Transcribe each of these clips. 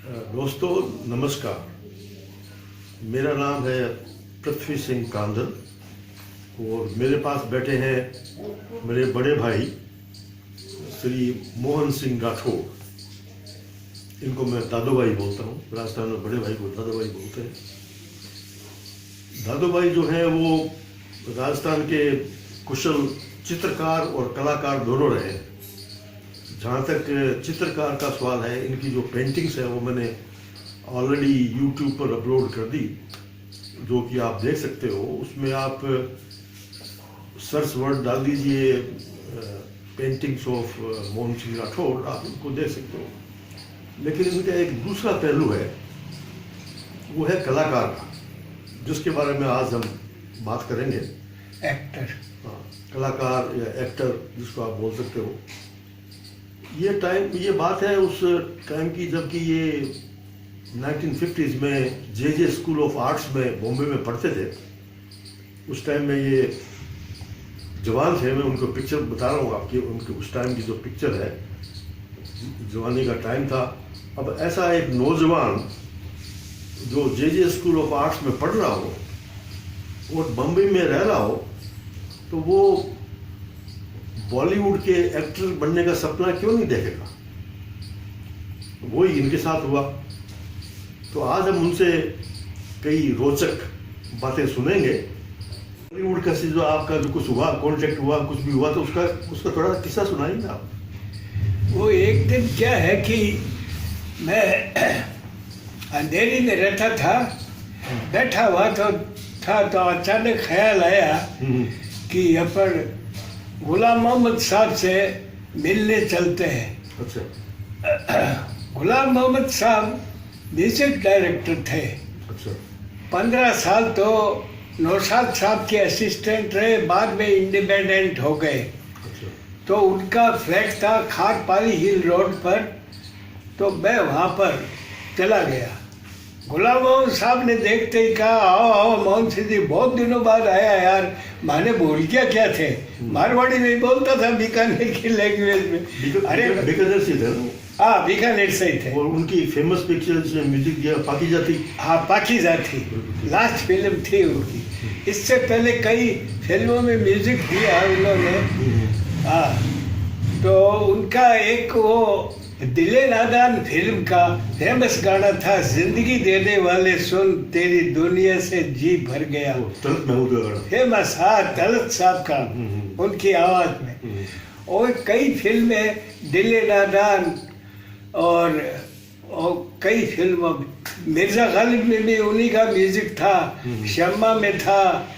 दोस्तों नमस्कार। मेरा नाम है पृथ्वी सिंह कांदल और मेरे पास बैठे हैं मेरे बड़े भाई श्री मोहन सिंह राठौर। इनको मैं दादू भाई बोलता हूँ। राजस्थान में बड़े भाई को दादू भाई बोलते हैं। दादू भाई जो हैं वो राजस्थान के कुशल चित्रकार और कलाकार दोनों रहे हैं। जहाँ तक चित्रकार का सवाल है, इनकी जो पेंटिंग्स है वो मैंने ऑलरेडी यूट्यूब पर अपलोड कर दी, जो कि आप देख सकते हो। उसमें आप सर्च वर्ड डाल दीजिए पेंटिंग्स ऑफ मोहन सिंह राठौर, आप उनको देख सकते हो। लेकिन इनका एक दूसरा पहलू है, वो है कलाकार का, जिसके बारे में आज हम बात करेंगे। एक्टर, हाँ, कलाकार या एक्टर जिसको आप बोल सकते हो। ये बात है उस टाइम की जबकि ये 1950s में जे स्कूल ऑफ आर्ट्स में बॉम्बे में पढ़ते थे। उस टाइम में ये जवान थे। मैं उनको पिक्चर बता रहा हूँ आपकी, उनके उस टाइम की जो पिक्चर है, जवानी का टाइम था। अब ऐसा एक नौजवान जो जे स्कूल ऑफ आर्ट्स में पढ़ रहा हो और बम्बई में रह रहा हो, तो वो बॉलीवुड के एक्टर बनने का सपना क्यों नहीं देखेगा। वही इनके साथ हुआ। तो आज हम उनसे कई रोचक बातें सुनेंगे। बॉलीवुड का जो आपका जो कुछ हुआ, कॉन्टेक्ट हुआ, कुछ भी हुआ, तो उसका थोड़ा किस्सा सुनाएंगे आप। वो एक दिन क्या है कि मैं अंधेरी में रहता था, बैठा हुआ तो अचानक ख्याल आया कि यहाँ पर गुलाम मोहम्मद साहब से मिलने चलते हैं। अच्छा। गुलाम मोहम्मद साहब म्यूजिक डायरेक्टर थे। अच्छा। 15 साल तो नौशाद साहब के असिस्टेंट रहे, बाद में इंडिपेंडेंट हो गए। अच्छा। तो उनका फ्लैट था खारपाली हिल रोड पर, तो मैं वहाँ पर चला गया। गुलाम मोहम्मद साहब ने देखते ही कहा, आओ आओ मोहन सिंह जी, बहुत दिनों बाद आया यार। माने भूल गया क्या थे, मारवाड़ी में बोलता था, बीकानेर की लैंग्वेज में। अरे बीकानेर से थे। हाँ, बीकानेर से ही थे। और उनकी फेमस पिक्चर जिसमें म्यूजिक दिया पाकीज़ा थी। हाँ, पाकीज़ा थी, लास्ट फिल्म थी उनकी। इससे पहले कई फिल्मों में म्यूजिक दिया उन्होंने। हाँ, तो उनका एक वो दिले नादान फिल्म का फेमस गाना था, जिंदगी देने वाले सुन तेरी दुनिया से जी भर गया। तलत महमूद का गाना फेमस, हाँ, तलत साहब का, उनकी आवाज में। और कई फिल्में, दिले नादान और कई फिल्मों में, मिर्जा गालिब में भी उन्हीं का म्यूजिक था, शम्मा में था,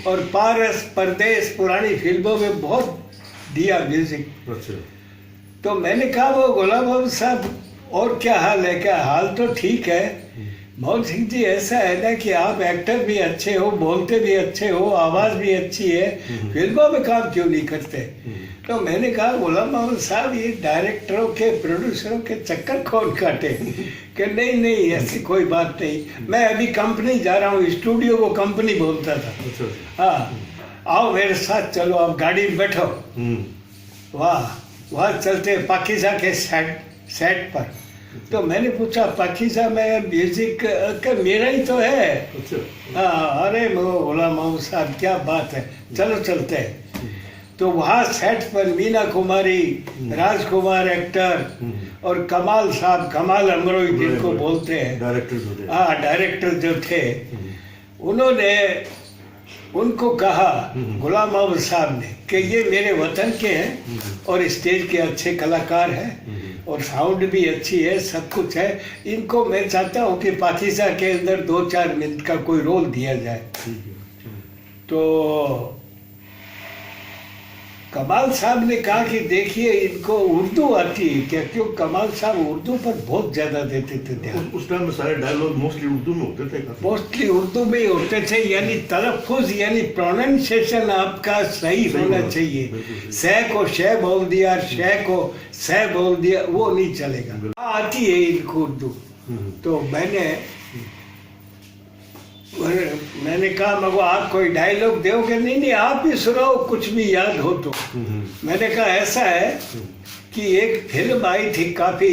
और पारस परदेश पुरानी फिल्मों में बहुत दिया म्यूजिक। अच्छा। तो मैंने कहा, वो गुलाम मोहम्मद साहब, और क्या हाल है? क्या हाल तो ठीक है। मोहन सिंह जी, ऐसा है ना कि आप एक्टर भी अच्छे हो, बोलते भी अच्छे हो, आवाज़ भी अच्छी है, फिल्मों में काम क्यों नहीं करते? तो मैंने कहा, गुलाम मोहम्मद साहब, ये डायरेक्टरों के, प्रोड्यूसरों के चक्कर कौन काटे? कि नहीं नहीं, ऐसी कोई बात नहीं, मैं अभी कंपनी जा रहा हूँ। स्टूडियो को कंपनी बोलता था। हाँ, आओ मेरे साथ चलो, आप गाड़ी में बैठो। वहाँ चलते पाकीज़ा के सेट पर। तो मैंने पूछा, पाकीज़ा में म्यूजिक का मेरा ही तो है। हाँ, अरे गुलाम मोहम्मद साहब, क्या बात है, चलो चलते हैं। तो वहाँ सेट पर मीना कुमारी, राजकुमार एक्टर, और कमाल साहब, कमाल अमरोही जिनको बोलते हैं, डायरेक्टर। हाँ, डायरेक्टर जो थे, उन्होंने उनको कहा, गुलाम मोहम्मद साहब ने, कि ये मेरे वतन के हैं और स्टेज के अच्छे कलाकार हैं और साउंड भी अच्छी है, सब कुछ है। इनको मैं चाहता हूँ कि पाकीज़ा के अंदर 2-4 मिनट का कोई रोल दिया जाए। तो कमाल साहब ने कहा कि देखिए, इनको उर्दू आती है क्या? क्यों, कमाल साहब उर्दू पर बहुत ज़्यादा देते थे ध्यान। उस टाइम में सारे डायलॉग मोस्टली उर्दू में होते थे। मोस्टली उर्दू में ही होते थे, यानी तलफ़ुज़, यानी प्रोनाउंसिएशन आपका सही होना चाहिए। सह को शह बोल दिया, शह को सह बोल दिया, वो नहीं चलेगा। आती है इनको उर्दू। तो मैंने कहा, मगो आप कोई डायलॉग दोगे? नहीं, आप ही सुनाओ, कुछ भी याद हो तो। मैंने कहा, ऐसा है कि एक फिल्म आई थी काफ़ी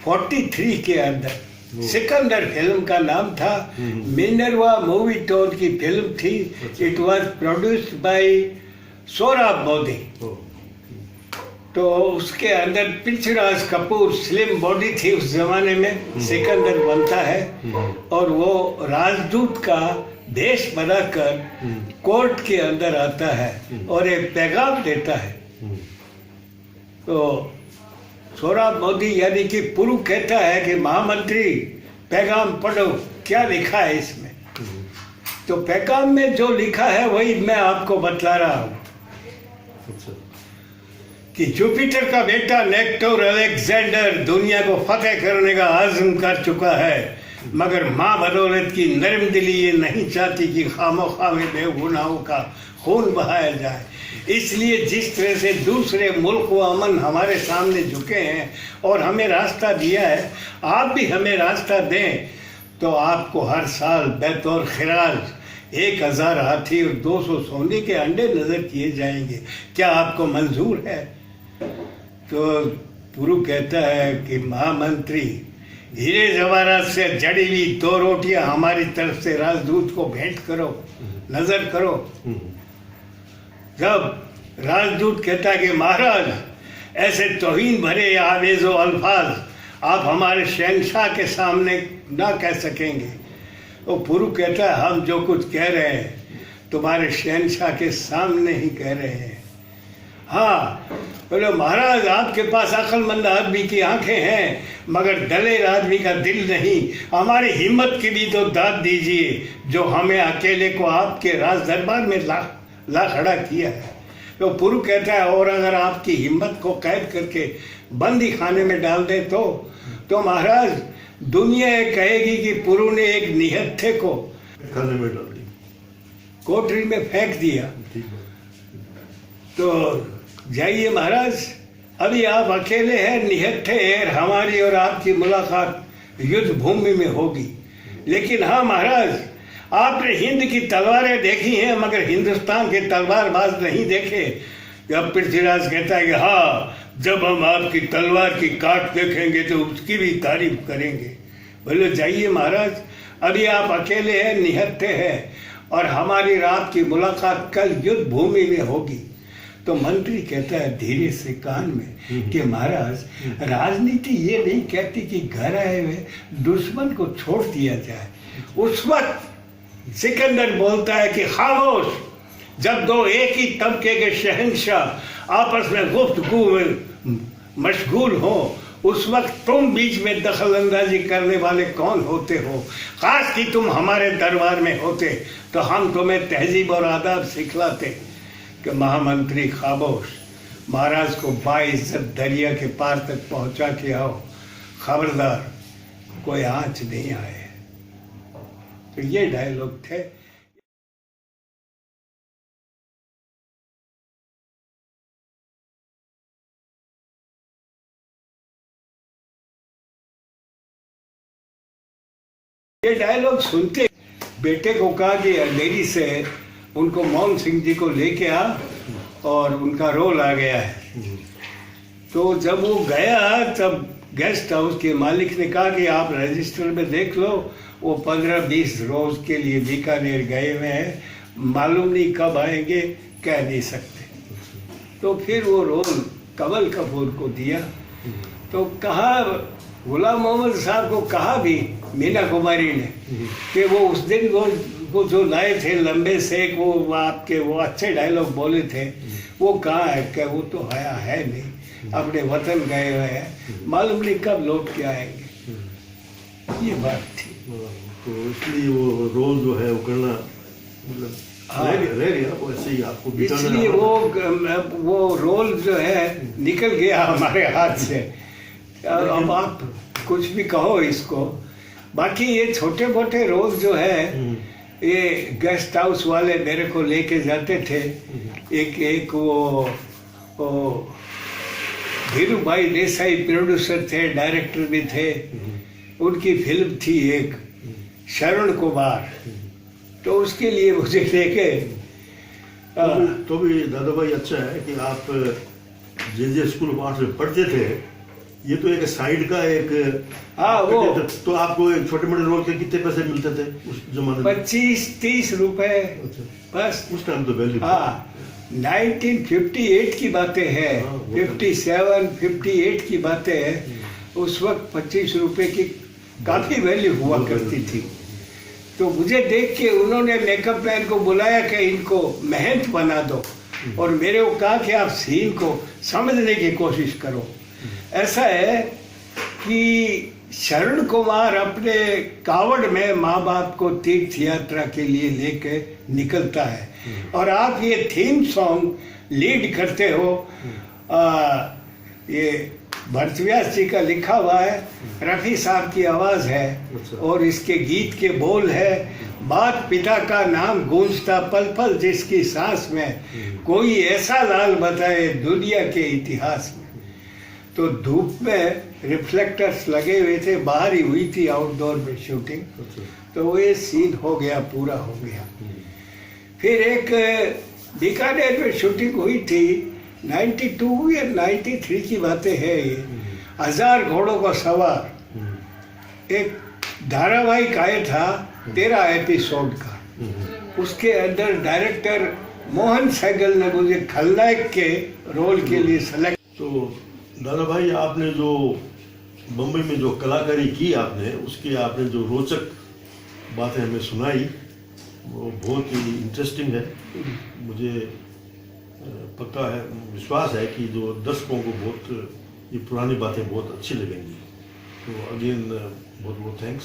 43 के अंदर, सिकंदर फिल्म का नाम था। मिनरवा मूवी टोन की फिल्म थी। It was produced by Sohrab Modi. तो उसके अंदर पृथ्वीराज कपूर, स्लिम बॉडी थी उस जमाने में, सिकंदर बनता है और वो राजदूत का भेष बनाकर कोर्ट के अंदर आता है और एक पैगाम देता है। तो सोहराब मोदी यानी कि पुरु कहता है कि महामंत्री पैगाम पढ़ो, क्या लिखा है इसमें। तो पैगाम में जो लिखा है वही मैं आपको बतला रहा हूँ कि जुपिटर का बेटा नेक्टर अलेक्जेंडर दुनिया को फतेह करने का आज़म कर चुका है, मगर माँ बदौलत की नरम दिली ये नहीं चाहती कि खामोखा में बेगुनाहों का खून बहाया जाए। इसलिए जिस तरह से दूसरे मुल्क व अमन हमारे सामने झुके हैं और हमें रास्ता दिया है, आप भी हमें रास्ता दें तो आपको हर साल बैतौर खिराज 1000 हाथी और 200 सोने के अंडे नजर किए जाएंगे। क्या आपको मंजूर है? तो पुरु कहता है कि महामंत्री, हीरे जवाहरात से जड़ी हुई 2 रोटियां हमारी तरफ से राजदूत को भेंट करो, नजर करो। जब राजदूत कहता है कि महाराज ऐसे तौहीन भरे आवेज़ो अल्फाज आप हमारे शहंशाह के सामने ना कह सकेंगे। तो पुरु कहता है हम जो कुछ कह रहे हैं तुम्हारे शहंशाह के सामने ही कह रहे हैं। हाँ बोले महाराज आपके पास अक्लमंद आदमी की आंखें हैं मगर दलेर आदमी का दिल नहीं। हमारी हिम्मत की भी तो दाद दीजिए जो हमें अकेले को आपके राज दरबार में ला खड़ा किया है। तो पुरु कहता है और अगर आपकी हिम्मत को कैद करके बंदी खाने में डाल दे तो महाराज दुनिया ये कहेगी कि पुरु ने एक निहत्थे को खाने में डाल दी, कोठरी में फेंक दिया। तो जाइए महाराज, अभी आप अकेले हैं, निहत्थे हैं, हमारी और आपकी मुलाकात युद्ध भूमि में होगी। लेकिन हाँ महाराज, आपने हिंद की तलवारें देखी हैं मगर हिंदुस्तान के तलवारबाज नहीं देखे। जब पृथ्वीराज कहता है कि हाँ, जब हम आपकी तलवार की काट देखेंगे तो उसकी भी तारीफ करेंगे। बोले जाइए महाराज, अभी आप अकेले हैं, निहत्थे हैं और हमारी रात की मुलाकात कल युद्ध भूमि में होगी। तो मंत्री कहता है धीरे से कान में कि महाराज राजनीति ये नहीं कहती कि घर आए हुए दुश्मन को छोड़ दिया जाए। उस वक्त सिकंदर बोलता है कि खामोश, जब 2 एक ही तबके के शहंशाह आपस में गुफ्तगू में मशगूल हो उस वक्त तुम बीच में दखल अंदाजी करने वाले कौन होते हो। खास कि तुम हमारे दरबार में होते तो हम तुम्हें तहजीब और आदाब सिखलाते। कि महामंत्री खामोश, महाराज को बाइज्जत दरिया के पार तक पहुंचा के आओ, खबरदार कोई आंच नहीं आए। तो ये डायलॉग थे। ये डायलॉग सुनते बेटे को कहा कि अंधेरी से उनको मोहन सिंह जी को लेके आ और उनका रोल आ गया है। तो जब वो गया तब गेस्ट हाउस के मालिक ने कहा कि आप रजिस्टर में देख लो, वो 15-20 रोज के लिए बीकानेर गए हुए हैं, मालूम नहीं कब आएंगे, कह नहीं सकते। तो फिर वो रोल कमल कपूर को दिया। तो कहा गुलाम मोहम्मद साहब को कहा भी मीना कुमारी ने कि वो उस दिन वो जो लाए थे लंबे से वो आपके वो अच्छे डायलॉग बोले थे, वो कहाँ है? क्या वो तो है नहीं, अपने वतन गए हुए हैं, मालूम नहीं कब लौट के आएंगे। ये बात थी। तो इसलिए वो रोल जो है वो करना मतलब रह गया वो ऐसे ही आपको बिताना। इसलिए वो रोल जो है निकल गया हमारे हाथ से। अब आप कुछ भी कहो इसको, बाकी ये छोटे मोटे रोल जो है ये गेस्ट हाउस वाले मेरे को लेके जाते थे। एक वो धीरू भाई देसाई प्रोड्यूसर थे, डायरेक्टर भी थे। उनकी फिल्म थी एक शरण कुमार, तो उसके लिए मुझे लेके। तो भी दादा भाई अच्छा है कि आप जे स्कूल ऑफ आर्ट्स में पढ़ते थे ये तो एक साइड का एक हाँ, वो तो आपको एक छोटे मोटे रोल के कितने पैसे मिलते थे उस जमाने में? 25-30 रुपए अच्छा, बस। उस टाइम तो वैल्यू हाँ, 1958 की बातें हैं, हाँ, वो तो- 57, 58 की बातें हैं। उस वक्त 25 रुपए की काफी वैल्यू हुआ बहुत करती वैल्यू थी। तो मुझे देख के उन्होंने मेकअप मैन को बुलाया कि इनको मेहनत बना दो, और मेरे को कहा कि आप सीन को समझने की कोशिश करो। ऐसा है कि शरण कुमार अपने कावड़ में माँ बाप को तीर्थ यात्रा के लिए लेके निकलता है, और आप ये थीम सॉन्ग लीड करते हो। ये भरतव्यास जी का लिखा हुआ है, रफ़ी साहब की आवाज़ है, अच्छा। और इसके गीत के बोल है, बात पिता का नाम गूंजता पल पल जिसकी सांस में, कोई ऐसा लाल बताए दुनिया के इतिहास में। तो धूप में रिफ्लेक्टर्स लगे हुए थे, बाहर ही हुई थी आउटडोर में शूटिंग, अच्छा। तो वो ये सीन हो गया, पूरा हो गया। फिर एक बीकानेर में शूटिंग हुई थी, 92 या 93 की बातें हैं ये। 1000 घोड़ों का सवार एक धारावाहिक आया था 13 एपिसोड का। उसके अंदर डायरेक्टर मोहन सहगल ने मुझे खलनायक के रोल के लिए सेलेक्ट। तो दादा भाई, आपने जो बम्बई में जो कलाकारी की आपने, उसकी आपने जो रोचक बातें हमें सुनाई, वो बहुत ही इंटरेस्टिंग है। मुझे पक्का है, विश्वास है कि जो दर्शकों को बहुत ये पुरानी बातें बहुत अच्छी लगेंगी। तो अगेन बहुत बहुत थैंक्स।